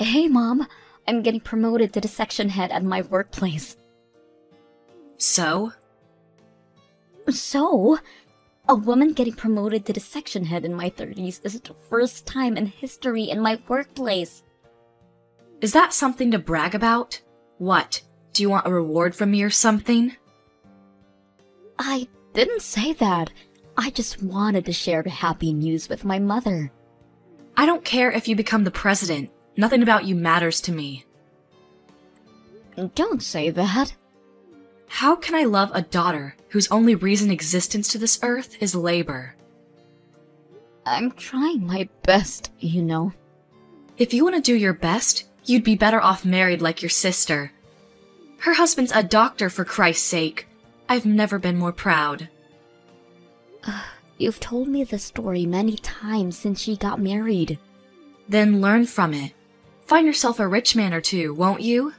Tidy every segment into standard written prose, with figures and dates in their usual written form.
Hey, Mom. I'm getting promoted to the section head at my workplace. So? So? A woman getting promoted to the section head in my 30s is the first time in history in my workplace. Is that something to brag about? What? Do you want a reward from me or something? I didn't say that. I just wanted to share the happy news with my mother. I don't care if you become the president. Nothing about you matters to me. Don't say that. How can I love a daughter whose only reason existence to this earth is labor? I'm trying my best, you know. If you want to do your best, you'd be better off married like your sister. Her husband's a doctor, for Christ's sake. I've never been more proud. You've told me this story many times since she got married. Then learn from it. Find yourself a rich man or two, won't you?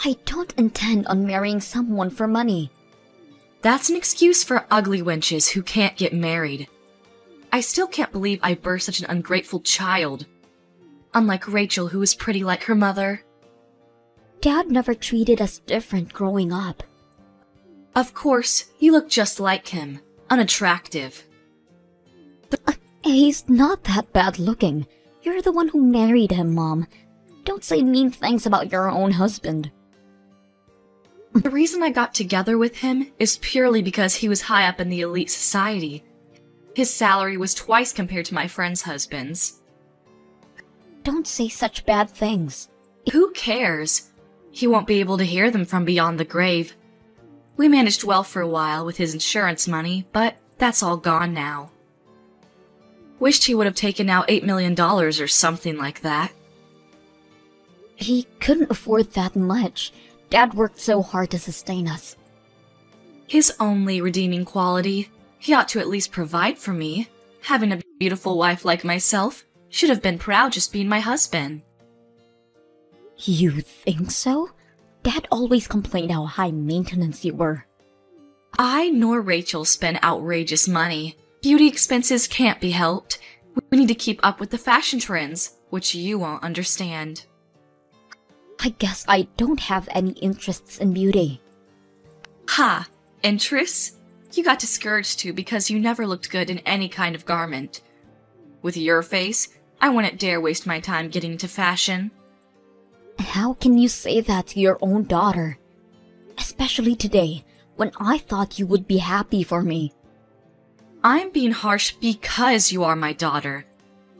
I don't intend on marrying someone for money. That's an excuse for ugly wenches who can't get married. I still can't believe I birthed such an ungrateful child. Unlike Rachel, who was pretty like her mother. Dad never treated us different growing up. Of course, you look just like him. Unattractive. He's not that bad looking. You're the one who married him, Mom. Don't say mean things about your own husband. The reason I got together with him is purely because he was high up in the elite society. His salary was twice compared to my friends' husbands. Don't say such bad things. Who cares? He won't be able to hear them from beyond the grave. We managed well for a while with his insurance money, but that's all gone now. Wished he would have taken out $8 million or something like that. He couldn't afford that much. Dad worked so hard to sustain us. His only redeeming quality, he ought to at least provide for me. Having a beautiful wife like myself, should have been proud just being my husband. You think so? Dad always complained how high maintenance you were. I nor Rachel spend outrageous money. Beauty expenses can't be helped. We need to keep up with the fashion trends, which you won't understand. I guess I don't have any interests in beauty. Ha! Interests? You got discouraged too because you never looked good in any kind of garment. With your face, I wouldn't dare waste my time getting into fashion. How can you say that to your own daughter? Especially today, when I thought you would be happy for me. I'm being harsh because you are my daughter.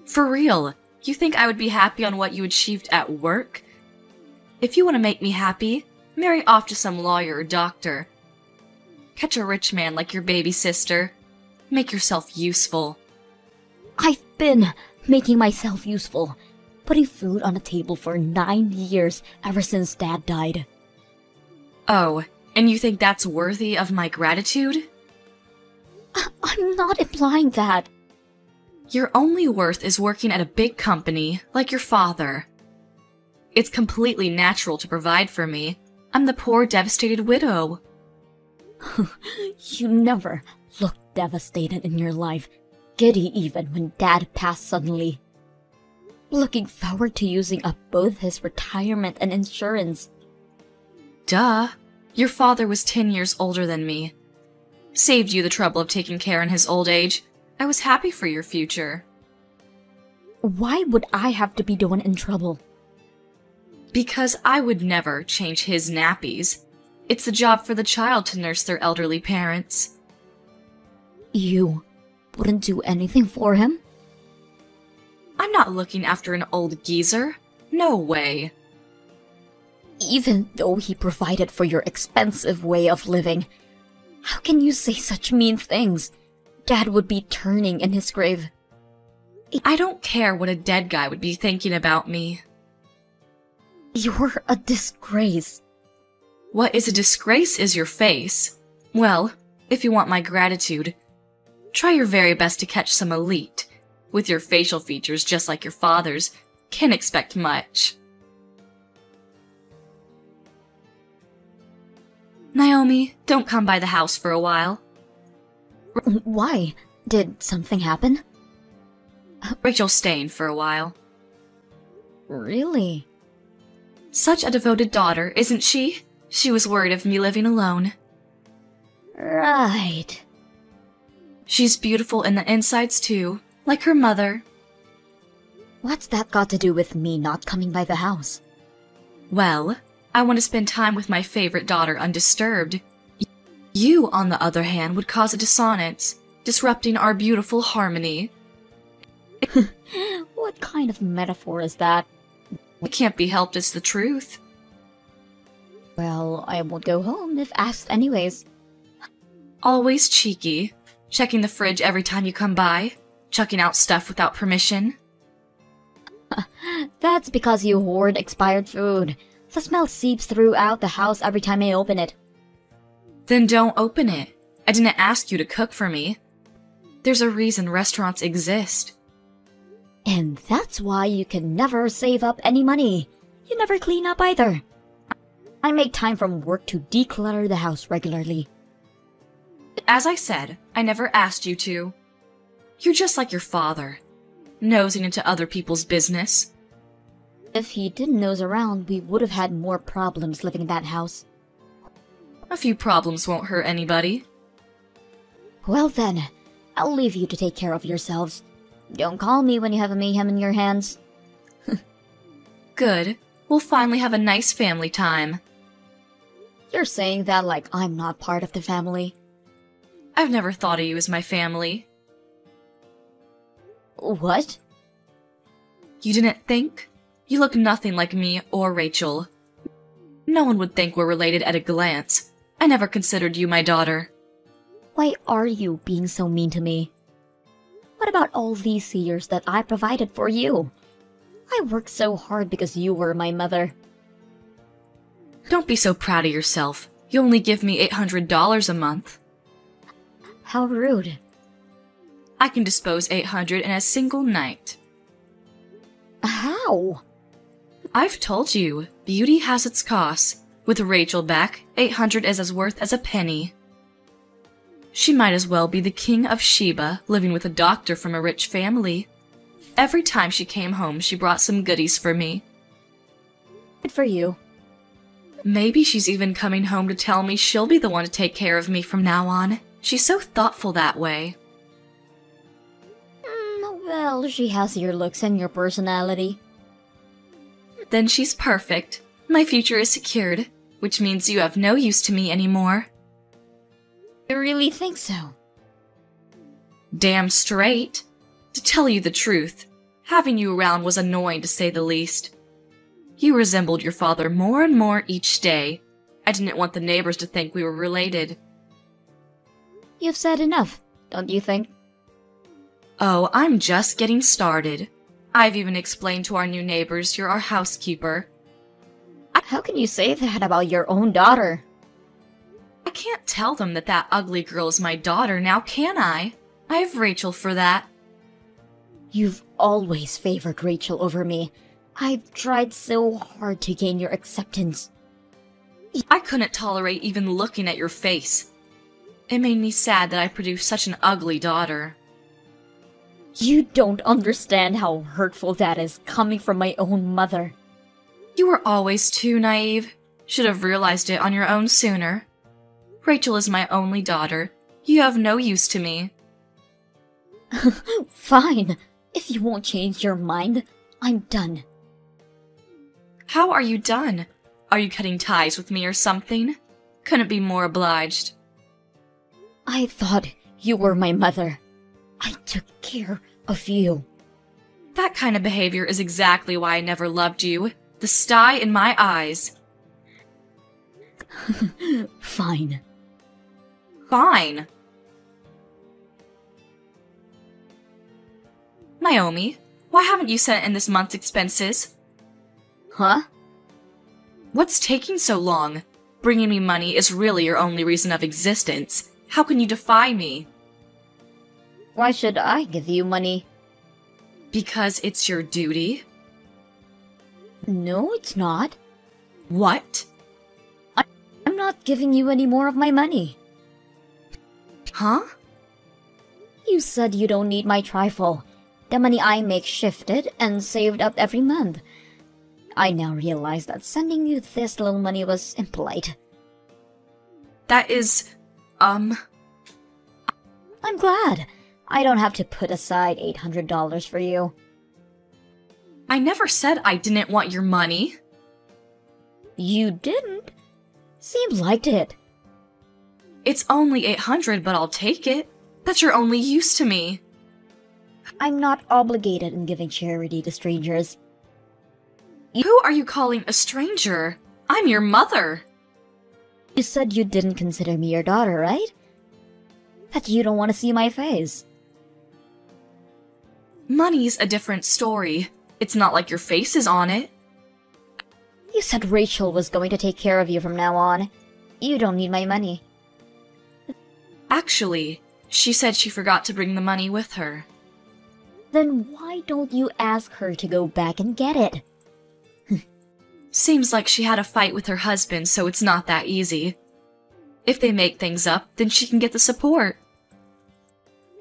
For real, you think I would be happy on what you achieved at work? If you want to make me happy, marry off to some lawyer or doctor. Catch a rich man like your baby sister. Make yourself useful. I've been making myself useful, putting food on the table for 9 years ever since Dad died. Oh, and you think that's worthy of my gratitude? I'm not implying that. Your only worth is working at a big company like your father. It's completely natural to provide for me. I'm the poor, devastated widow. You never looked devastated in your life, giddy even when Dad passed suddenly. Looking forward to using up both his retirement and insurance. Duh. Your father was 10 years older than me. Saved you the trouble of taking care in his old age. I was happy for your future. Why would I have to be the one in trouble? Because I would never change his nappies. It's the job for the child to nurse their elderly parents. You wouldn't do anything for him? I'm not looking after an old geezer. No way. Even though he provided for your expensive way of living, how can you say such mean things? Dad would be turning in his grave. I don't care what a dead guy would be thinking about me. You're a disgrace. What is a disgrace is your face. Well, if you want my gratitude, try your very best to catch some elite. With your facial features just like your father's, can't expect much. Naomi, don't come by the house for a while. Why? Did something happen? Rachel's staying for a while. Really? Such a devoted daughter, isn't she? She was worried of me living alone. Right. She's beautiful in the insides too, like her mother. What's that got to do with me not coming by the house? Well, I want to spend time with my favorite daughter undisturbed. You, on the other hand, would cause a dissonance, disrupting our beautiful harmony. What kind of metaphor is that? It can't be helped, it's the truth. Well, I won't go home if asked anyways. Always cheeky, checking the fridge every time you come by, chucking out stuff without permission. That's because you hoard expired food. The smell seeps throughout the house every time I open it. Then don't open it. I didn't ask you to cook for me. There's a reason restaurants exist. And that's why you can never save up any money. You never clean up either. I make time from work to declutter the house regularly. As I said, I never asked you to. You're just like your father, nosing into other people's business. If he didn't nose around, we would have had more problems living in that house. A few problems won't hurt anybody. Well then, I'll leave you to take care of yourselves. Don't call me when you have a mayhem in your hands. Good. We'll finally have a nice family time. You're saying that like I'm not part of the family. I've never thought of you as my family. What? You didn't think? You look nothing like me or Rachel. No one would think we're related at a glance. I never considered you my daughter. Why are you being so mean to me? What about all these years that I provided for you? I worked so hard because you were my mother. Don't be so proud of yourself. You only give me $800 a month. How rude. I can dispose $800 in a single night. How? I've told you, beauty has its costs. With Rachel back, $800 is as worth as a penny. She might as well be the king of Sheba, living with a doctor from a rich family. Every time she came home, she brought some goodies for me. Good for you. Maybe she's even coming home to tell me she'll be the one to take care of me from now on. She's so thoughtful that way. Well, she has your looks and your personality. Then she's perfect. My future is secured, which means you have no use to me anymore. You really think so? Damn straight. To tell you the truth, having you around was annoying to say the least. You resembled your father more and more each day. I didn't want the neighbors to think we were related. You've said enough, don't you think? Oh, I'm just getting started. I've even explained to our new neighbors you're our housekeeper. How can you say that about your own daughter? I can't tell them that that ugly girl is my daughter now, can I? I have Rachel for that. You've always favored Rachel over me. I've tried so hard to gain your acceptance. I couldn't tolerate even looking at your face. It made me sad that I produced such an ugly daughter. You don't understand how hurtful that is coming from my own mother. You were always too naive. Should have realized it on your own sooner. Rachel is my only daughter. You have no use to me. Fine. If you won't change your mind, I'm done. How are you done? Are you cutting ties with me or something? Couldn't be more obliged. I thought you were my mother. I took care of you. That kind of behavior is exactly why I never loved you. The sty in my eyes. Fine. Fine. Naomi, why haven't you sent in this month's expenses? Huh? What's taking so long? Bringing me money is really your only reason of existence. How can you defy me? Why should I give you money? Because it's your duty? No, it's not. What? I'm not giving you any more of my money. Huh? You said you don't need my trifle. The money I make shifted and saved up every month. I now realize that sending you this little money was impolite. That is, I'm glad. I don't have to put aside $800 for you. I never said I didn't want your money. You didn't? Seems like it. It's only $800, but I'll take it. That's your only use to me. I'm not obligated in giving charity to strangers. Who are you calling a stranger? I'm your mother. You said you didn't consider me your daughter, right? That you don't want to see my face. Money's a different story. It's not like your face is on it. You said Rachel was going to take care of you from now on. You don't need my money. Actually, she said she forgot to bring the money with her. Then why don't you ask her to go back and get it? Seems like she had a fight with her husband, so it's not that easy. If they make things up, then she can get the support.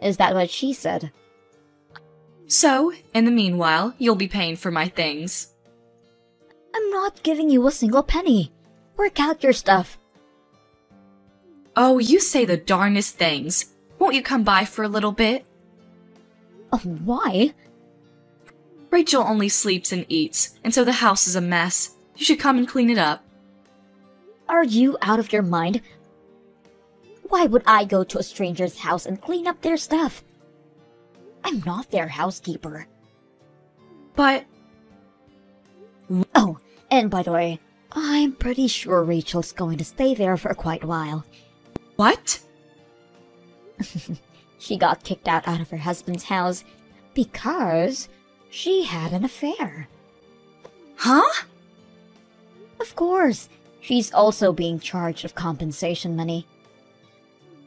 Is that what she said? So, in the meanwhile, you'll be paying for my things. I'm not giving you a single penny. Work out your stuff. Oh, you say the darnest things. Won't you come by for a little bit? Oh, why? Rachel only sleeps and eats, and so the house is a mess. You should come and clean it up. Are you out of your mind? Why would I go to a stranger's house and clean up their stuff? I'm not their housekeeper. But... Oh, and by the way, I'm pretty sure Rachel's going to stay there for quite a while. What? She got kicked out of her husband's house because she had an affair. Huh? Of course, she's also being charged with compensation money.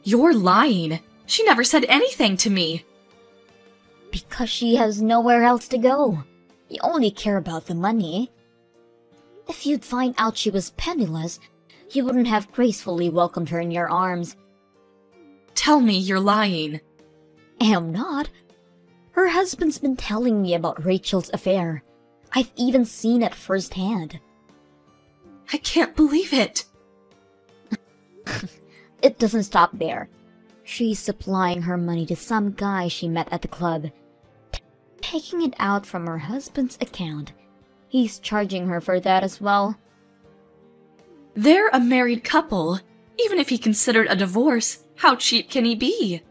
You're lying. She never said anything to me. Because she has nowhere else to go. You only care about the money. If you'd find out she was penniless, you wouldn't have gracefully welcomed her in your arms. Tell me you're lying. Am not. Her husband's been telling me about Rachel's affair. I've even seen it firsthand. I can't believe it. It doesn't stop there. She's supplying her money to some guy she met at the club, taking it out from her husband's account. He's charging her for that as well. They're a married couple. Even if he considered a divorce, how cheap can he be?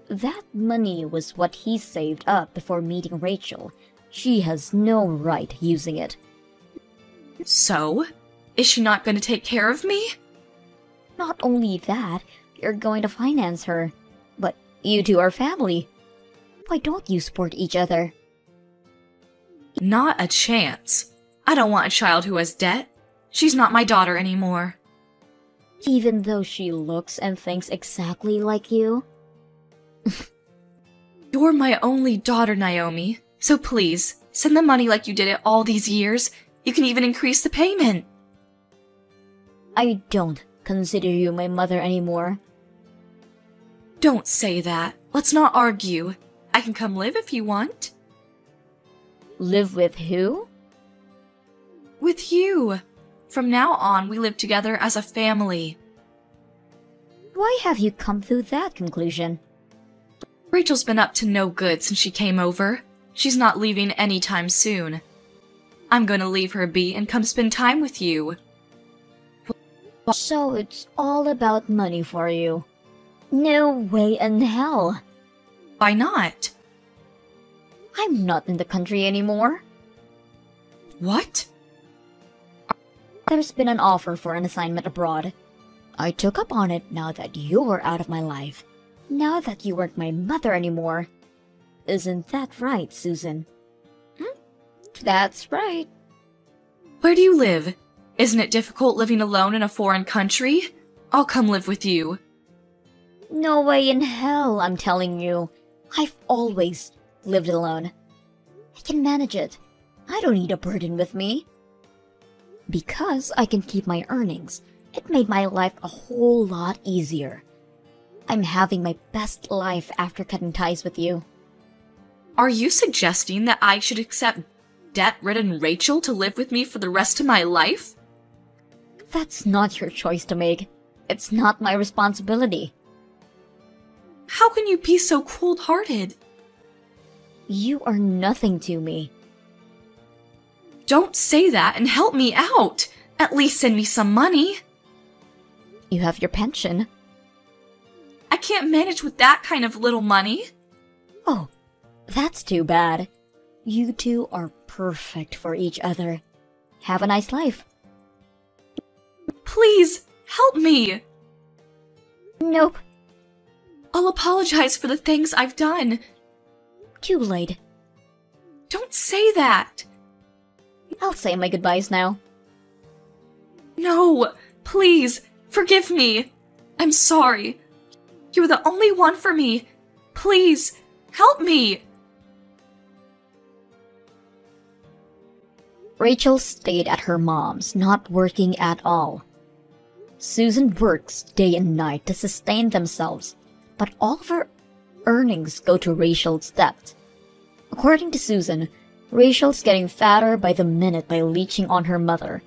That money was what he saved up before meeting Rachel. She has no right using it. So? Is she not going to take care of me? Not only that, you're going to finance her. But you two are family. Why don't you support each other? Not a chance. I don't want a child who has debt. She's not my daughter anymore. Even though she looks and thinks exactly like you? You're my only daughter, Naomi. So please, send the money like you did it all these years. You can even increase the payment. I don't consider you my mother anymore. Don't say that. Let's not argue. I can come live if you want. Live with who? With you. From now on, we live together as a family. Why have you come to that conclusion? Rachel's been up to no good since she came over. She's not leaving anytime soon. I'm gonna leave her be and come spend time with you. So it's all about money for you. No way in hell. Why not? I'm not in the country anymore. What? There's been an offer for an assignment abroad. I took up on it now that you're out of my life. Now that you weren't my mother anymore. Isn't that right, Susan? That's right. Where do you live? Isn't it difficult living alone in a foreign country? I'll come live with you. No way in hell, I'm telling you. I've always lived alone. I can manage it. I don't need a burden with me. Because I can keep my earnings, it made my life a whole lot easier. I'm having my best life after cutting ties with you. Are you suggesting that I should accept debt-ridden Rachel to live with me for the rest of my life? That's not your choice to make. It's not my responsibility. How can you be so cold-hearted? You are nothing to me. Don't say that and help me out! At least send me some money! You have your pension. I can't manage with that kind of little money. Oh, that's too bad. You two are perfect for each other. Have a nice life. Please, help me! Nope. I'll apologize for the things I've done. Too late. Don't say that! I'll say my goodbyes now. No, please, forgive me. I'm sorry. You're the only one for me. Please, help me. Rachel stayed at her mom's, not working at all. Susan works day and night to sustain themselves, but all of her earnings go to Rachel's debt. According to Susan, Rachel's getting fatter by the minute by leeching on her mother.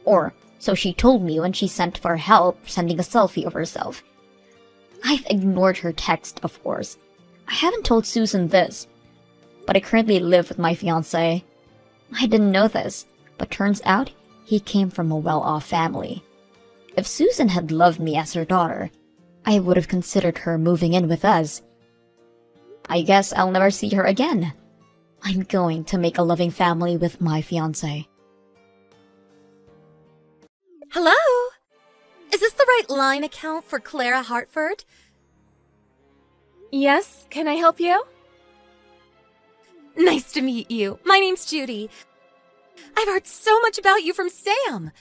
Or, so she told me when she sent for help sending a selfie of herself. I've ignored her text, of course. I haven't told Susan this, but I currently live with my fiancé. I didn't know this, but turns out he came from a well-off family. If Susan had loved me as her daughter, I would have considered her moving in with us. I guess I'll never see her again. I'm going to make a loving family with my fiancé. Hello? Is this the right line account for Clara Hartford? Yes, can I help you? Nice to meet you. My name's Judy. I've heard so much about you from Sam.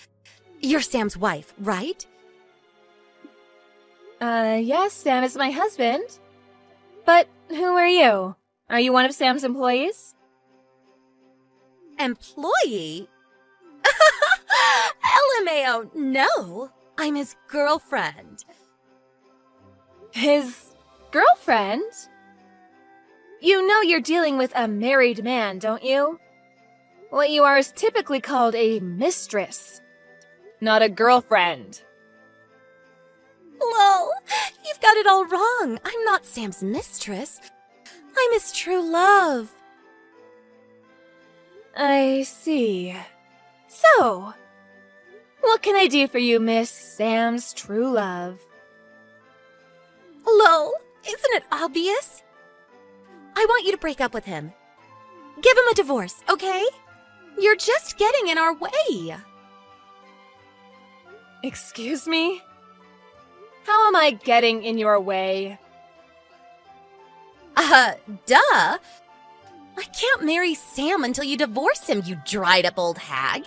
You're Sam's wife, right? Yes, Sam is my husband. But who are you? Are you one of Sam's employees? Employee? LMAO, no. I'm his girlfriend. His girlfriend? You know you're dealing with a married man, don't you? What you are is typically called a mistress, not a girlfriend. Lol, you've got it all wrong. I'm not Sam's mistress. I'm his true love. I see. So, what can I do for you, Miss Sam's true love? Lol, isn't it obvious? I want you to break up with him. Give him a divorce, okay? You're just getting in our way. Excuse me? How am I getting in your way? Duh. I can't marry Sam until you divorce him, you dried-up old hag.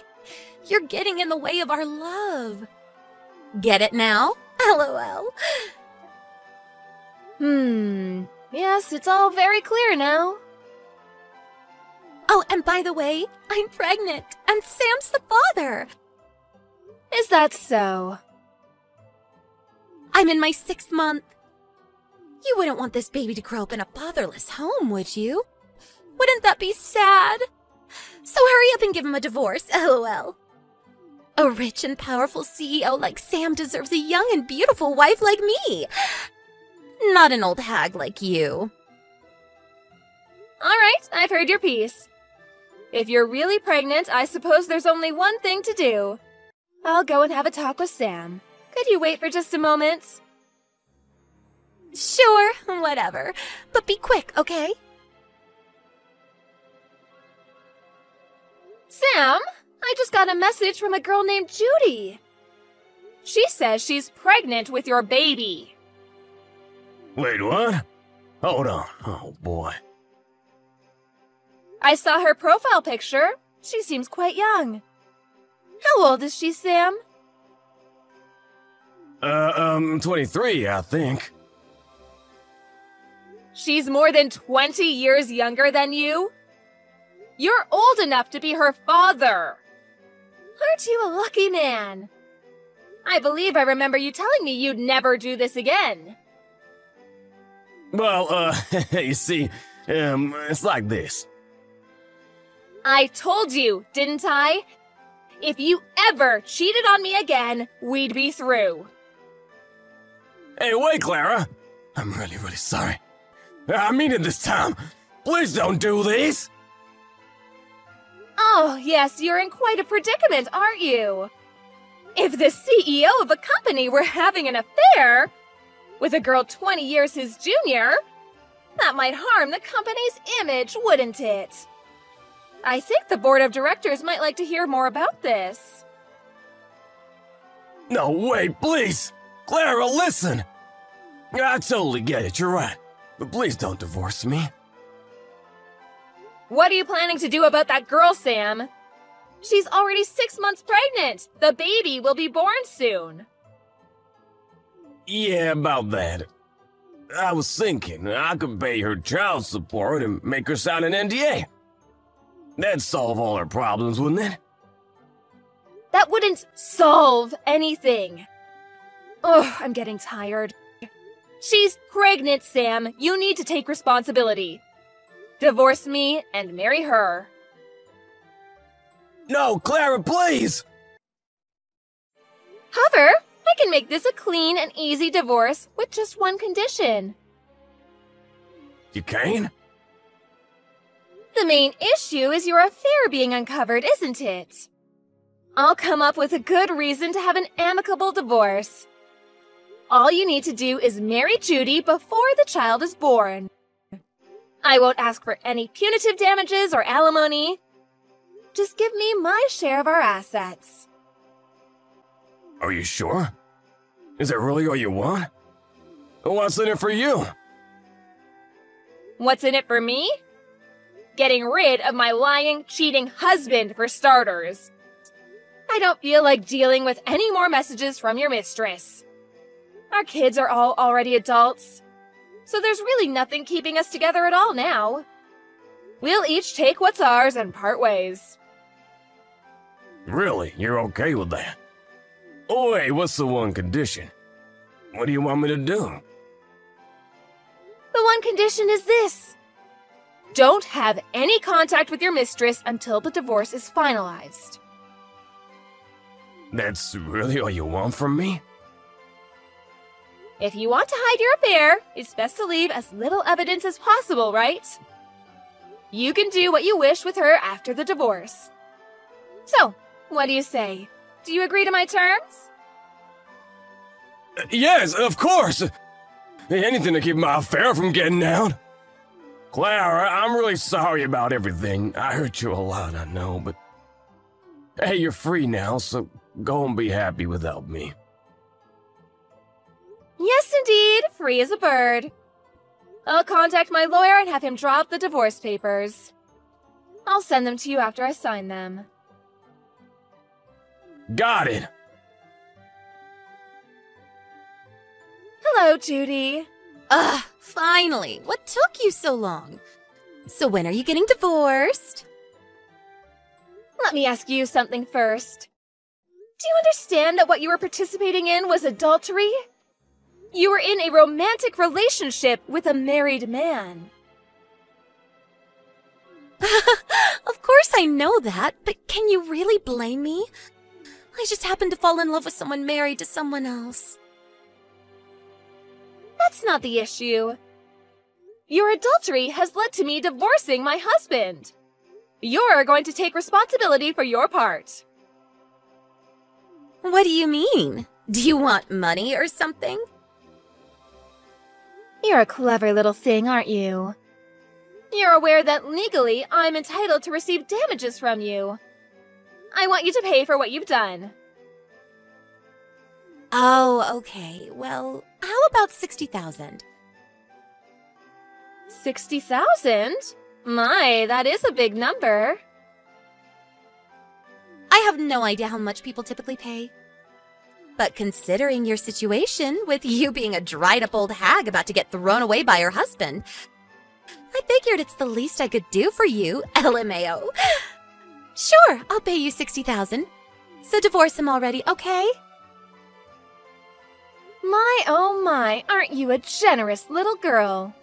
You're getting in the way of our love. Get it now? LOL. Yes, it's all very clear now. Oh, and by the way, I'm pregnant, and Sam's the father. Is that so? I'm in my 6th month. You wouldn't want this baby to grow up in a fatherless home, would you? Wouldn't that be sad? So hurry up and give him a divorce, LOL. A rich and powerful CEO like Sam deserves a young and beautiful wife like me. Not an old hag like you. All right, I've heard your piece. If you're really pregnant, I suppose there's only one thing to do. I'll go and have a talk with Sam. Could you wait for just a moment? Sure, whatever. But be quick, okay? Sam, I just got a message from a girl named Judy. She says she's pregnant with your baby. Wait, what? Hold on. Oh, boy. I saw her profile picture. She seems quite young. How old is she, Sam? 23, I think. She's more than 20 years younger than you? You're old enough to be her father. Aren't you a lucky man? I believe I remember you telling me you'd never do this again. Well, you see, it's like this. I told you, didn't I? If you ever cheated on me again, we'd be through. Hey, wait, Clara. I'm really, really sorry. I mean it this time. Please don't do this. Oh, yes, you're in quite a predicament, aren't you? If the CEO of a company were having an affair with a girl 20 years his junior, that might harm the company's image, wouldn't it? I think the board of directors might like to hear more about this. No, wait, please. Clara, listen. I totally get it, you're right. But please don't divorce me. What are you planning to do about that girl, Sam? She's already 6 months pregnant. The baby will be born soon. Yeah, about that. I was thinking I could pay her child support and make her sign an NDA. That'd solve all her problems, wouldn't it? That wouldn't solve anything. Ugh, I'm getting tired. She's pregnant, Sam. You need to take responsibility. Divorce me and marry her. No, Clara, please! However, I can make this a clean and easy divorce with just one condition. You can? The main issue is your affair being uncovered, isn't it? I'll come up with a good reason to have an amicable divorce. All you need to do is marry Judy before the child is born. I won't ask for any punitive damages or alimony. Just give me my share of our assets. Are you sure? Is that really all you want? What's in it for you? What's in it for me? Getting rid of my lying, cheating husband, for starters. I don't feel like dealing with any more messages from your mistress. Our kids are all already adults, so there's really nothing keeping us together at all now. We'll each take what's ours and part ways. Really? You're okay with that? Oh, wait, what's the one condition? What do you want me to do? The one condition is this. Don't have any contact with your mistress until the divorce is finalized. That's really all you want from me? If you want to hide your affair, it's best to leave as little evidence as possible, right? You can do what you wish with her after the divorce. So, what do you say? Do you agree to my terms? Yes, of course! Anything to keep my affair from getting out. Clara, I'm really sorry about everything. I hurt you a lot, I know, but... Hey, you're free now, so go and be happy without me. Yes, indeed. Free as a bird. I'll contact my lawyer and have him draw up the divorce papers. I'll send them to you after I sign them. Got it! Hello, Judy. Ugh, finally. What took you so long? So when are you getting divorced? Let me ask you something first. Do you understand that what you were participating in was adultery? You were in a romantic relationship with a married man. Of course I know that, but can you really blame me? I just happened to fall in love with someone married to someone else. That's not the issue. Your adultery has led to me divorcing my husband. You're going to take responsibility for your part. What do you mean? Do you want money or something? You're a clever little thing, aren't you? You're aware that legally I'm entitled to receive damages from you. I want you to pay for what you've done. Oh, okay. Well, how about 60,000? 60,000? My, that is a big number. I have no idea how much people typically pay. But considering your situation, with you being a dried-up old hag about to get thrown away by her husband, I figured it's the least I could do for you, LMAO. Sure, I'll pay you 60,000. So divorce him already, okay? My, oh my, aren't you a generous little girl?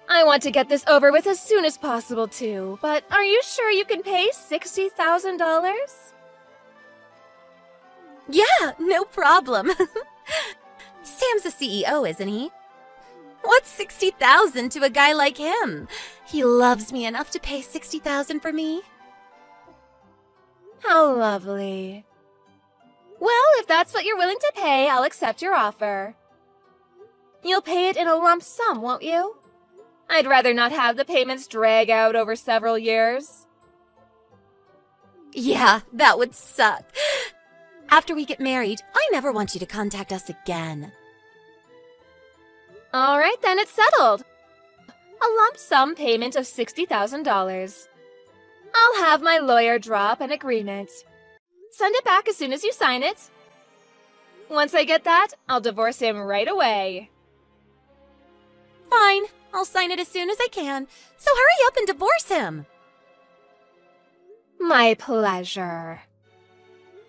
I want to get this over with as soon as possible, too, but are you sure you can pay $60,000? Yeah, no problem. Sam's a CEO, isn't he? What's 60,000 to a guy like him? He loves me enough to pay 60,000 for me. How lovely. Well, if that's what you're willing to pay, I'll accept your offer. You'll pay it in a lump sum, won't you? I'd rather not have the payments drag out over several years. Yeah, that would suck. After we get married, I never want you to contact us again. All right, then it's settled. A lump sum payment of $60,000. I'll have my lawyer drop an agreement. Send it back as soon as you sign it. Once I get that, I'll divorce him right away. Fine, I'll sign it as soon as I can. So hurry up and divorce him. My pleasure.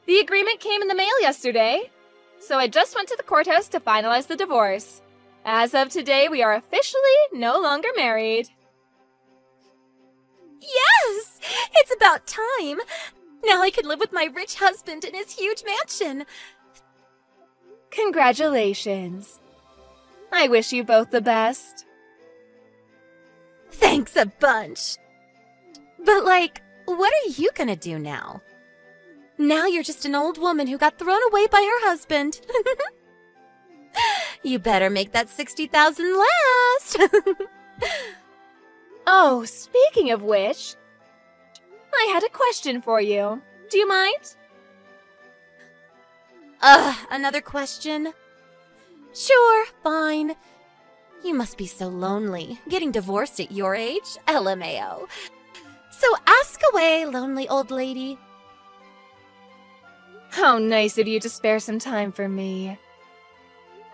The agreement came in the mail yesterday, so I just went to the courthouse to finalize the divorce. As of today, we are officially no longer married. Yes! It's about time! Now I can live with my rich husband in his huge mansion. Congratulations. I wish you both the best. Thanks a bunch. But like, what are you gonna do now? Now you're just an old woman who got thrown away by her husband. You better make that 60,000 last. Oh, speaking of which, I had a question for you. Do you mind? Another question? Sure, fine. You must be so lonely, getting divorced at your age, LMAO. So ask away, lonely old lady. How nice of you to spare some time for me.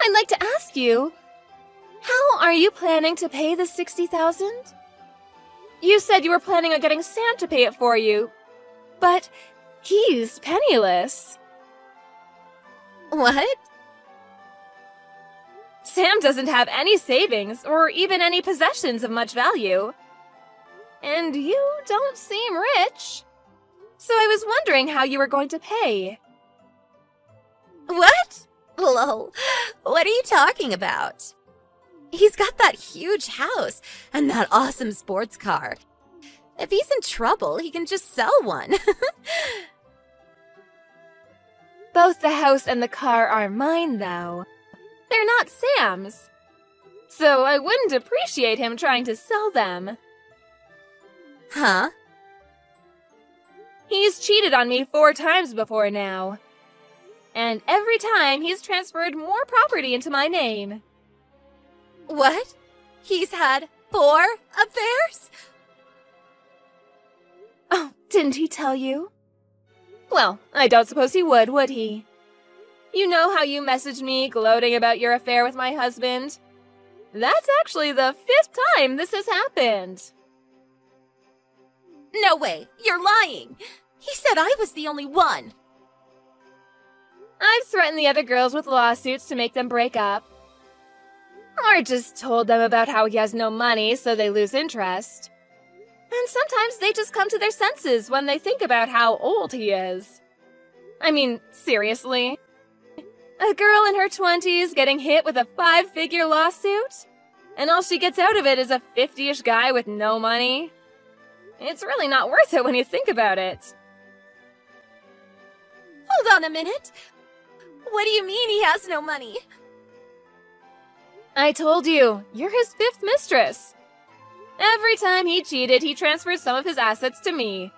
I'd like to ask you, how are you planning to pay the $60,000? You said you were planning on getting Sam to pay it for you, but he's penniless. What? Sam doesn't have any savings or even any possessions of much value. And you don't seem rich. So I was wondering how you were going to pay. What? Lol, what are you talking about? He's got that huge house and that awesome sports car. If he's in trouble, he can just sell one. Both the house and the car are mine, though. They're not Sam's. So I wouldn't appreciate him trying to sell them. Huh? He's cheated on me 4 times before now. And every time he's transferred more property into my name. What? He's had 4 affairs? Oh, didn't he tell you? Well, I don't suppose he would he? You know how you messaged me gloating about your affair with my husband? That's actually the 5th time this has happened. No way, you're lying. He said I was the only one. I've threatened the other girls with lawsuits to make them break up. Or just told them about how he has no money, so they lose interest. And sometimes they just come to their senses when they think about how old he is. I mean, seriously? A girl in her 20s getting hit with a 5-figure lawsuit? And all she gets out of it is a 50-ish guy with no money? It's really not worth it when you think about it. Hold on a minute. What do you mean he has no money? I told you, you're his 5th mistress. Every time he cheated, he transferred some of his assets to me.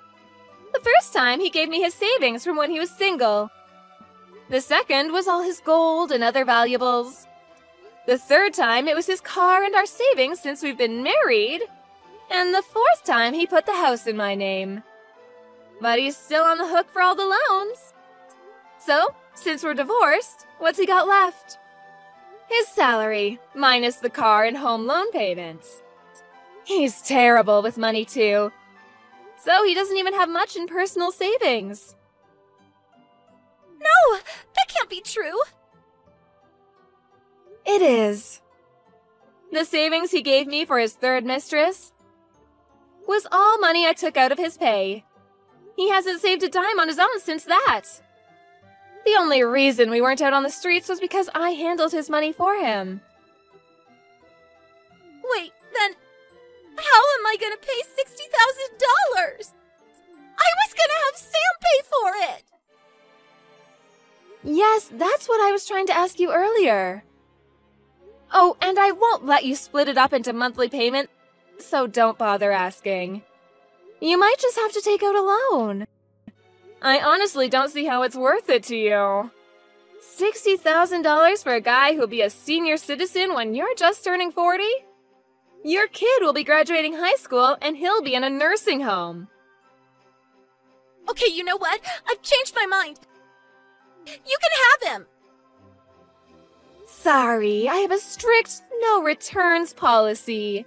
The first time, he gave me his savings from when he was single. The second was all his gold and other valuables. The third time, it was his car and our savings since we've been married. And the 4th time, he put the house in my name. But he's still on the hook for all the loans. So, since we're divorced, what's he got left? His salary, minus the car and home loan payments. He's terrible with money, too. So he doesn't even have much in personal savings. No, that can't be true. It is. The savings he gave me for his third mistress was all money I took out of his pay. He hasn't saved a dime on his own since that. The only reason we weren't out on the streets was because I handled his money for him. Wait, then how am I gonna pay $60,000? I was gonna have Sam pay for it! Yes, that's what I was trying to ask you earlier. Oh, and I won't let you split it up into monthly payments, so don't bother asking. You might just have to take out a loan. I honestly don't see how it's worth it to you. $60,000 for a guy who'll be a senior citizen when you're just turning 40? Your kid will be graduating high school and he'll be in a nursing home. Okay, you know what? I've changed my mind. You can have him! Sorry, I have a strict no returns policy.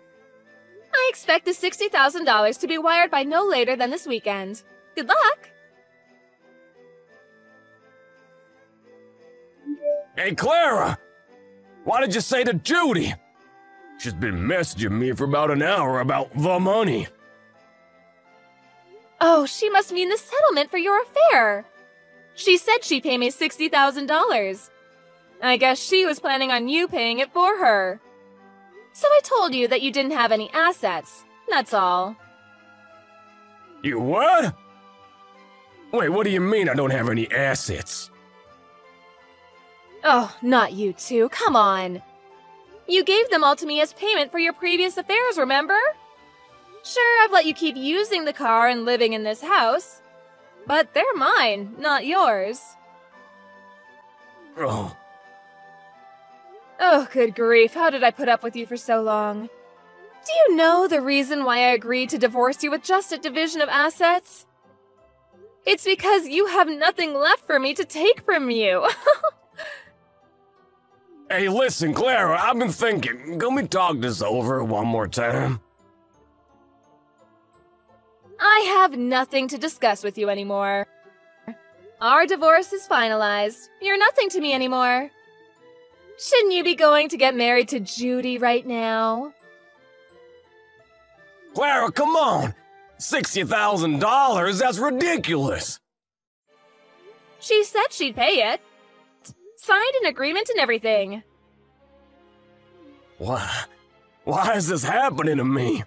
I expect the $60,000 to be wired by no later than this weekend. Good luck! Hey, Clara! Why did you say to Judy? She's been messaging me for about an hour about the money. Oh, she must mean the settlement for your affair. She said she'd pay me $60,000. I guess she was planning on you paying it for her. So I told you that you didn't have any assets. That's all. You what? Wait, what do you mean I don't have any assets? Oh, not you two. Come on. You gave them all to me as payment for your previous affairs, remember? Sure, I've let you keep using the car and living in this house. But they're mine, not yours. Oh. Oh, good grief. How did I put up with you for so long? Do you know the reason why I agreed to divorce you with just a division of assets? It's because you have nothing left for me to take from you. Hey, listen, Clara, I've been thinking. Can we talk this over one more time? I have nothing to discuss with you anymore. Our divorce is finalized. You're nothing to me anymore. Shouldn't you be going to get married to Judy right now? Clara, come on! $60,000? That's ridiculous! She said she'd pay it. Signed an agreement and everything. Why is this happening to me?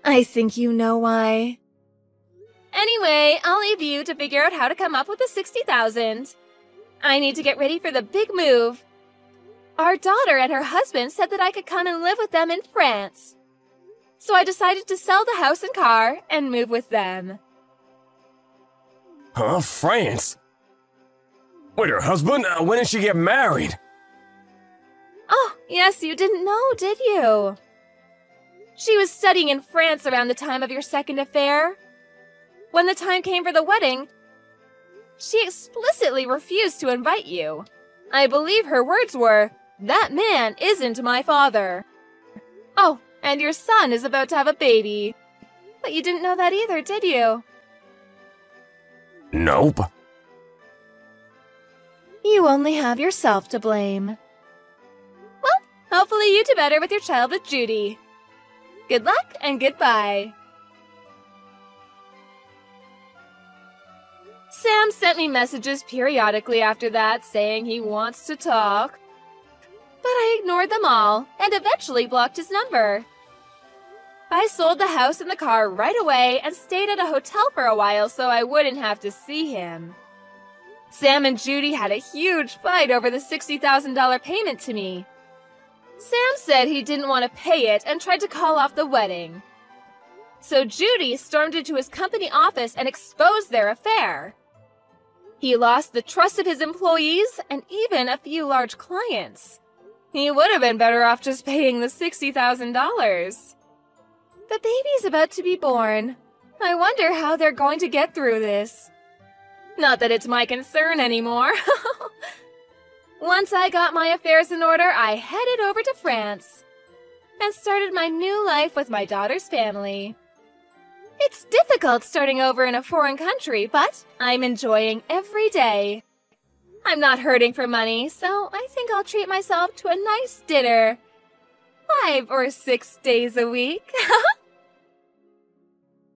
I think you know why. Anyway, I'll leave you to figure out how to come up with the $60,000. I need to get ready for the big move. Our daughter and her husband said that I could come and live with them in France. So I decided to sell the house and car and move with them. Huh? France? Wait, her husband? When did she get married? Oh, yes, you didn't know, did you? She was studying in France around the time of your second affair. When the time came for the wedding, she explicitly refused to invite you. I believe her words were, "That man isn't my father." Oh, and your son is about to have a baby. But you didn't know that either, did you? Nope. You only have yourself to blame. Well, hopefully you do better with your child with Judy. Good luck and goodbye. Sam sent me messages periodically after that saying he wants to talk. But I ignored them all and eventually blocked his number. I sold the house and the car right away and stayed at a hotel for a while so I wouldn't have to see him. Sam and Judy had a huge fight over the $60,000 payment to me. Sam said he didn't want to pay it and tried to call off the wedding. So Judy stormed into his company office and exposed their affair. He lost the trust of his employees and even a few large clients. He would have been better off just paying the $60,000. The baby's about to be born. I wonder how they're going to get through this. Not that it's my concern anymore. Once I got my affairs in order, I headed over to France and started my new life with my daughter's family. It's difficult starting over in a foreign country, but I'm enjoying every day. I'm not hurting for money, so I think I'll treat myself to a nice dinner 5 or 6 days a week.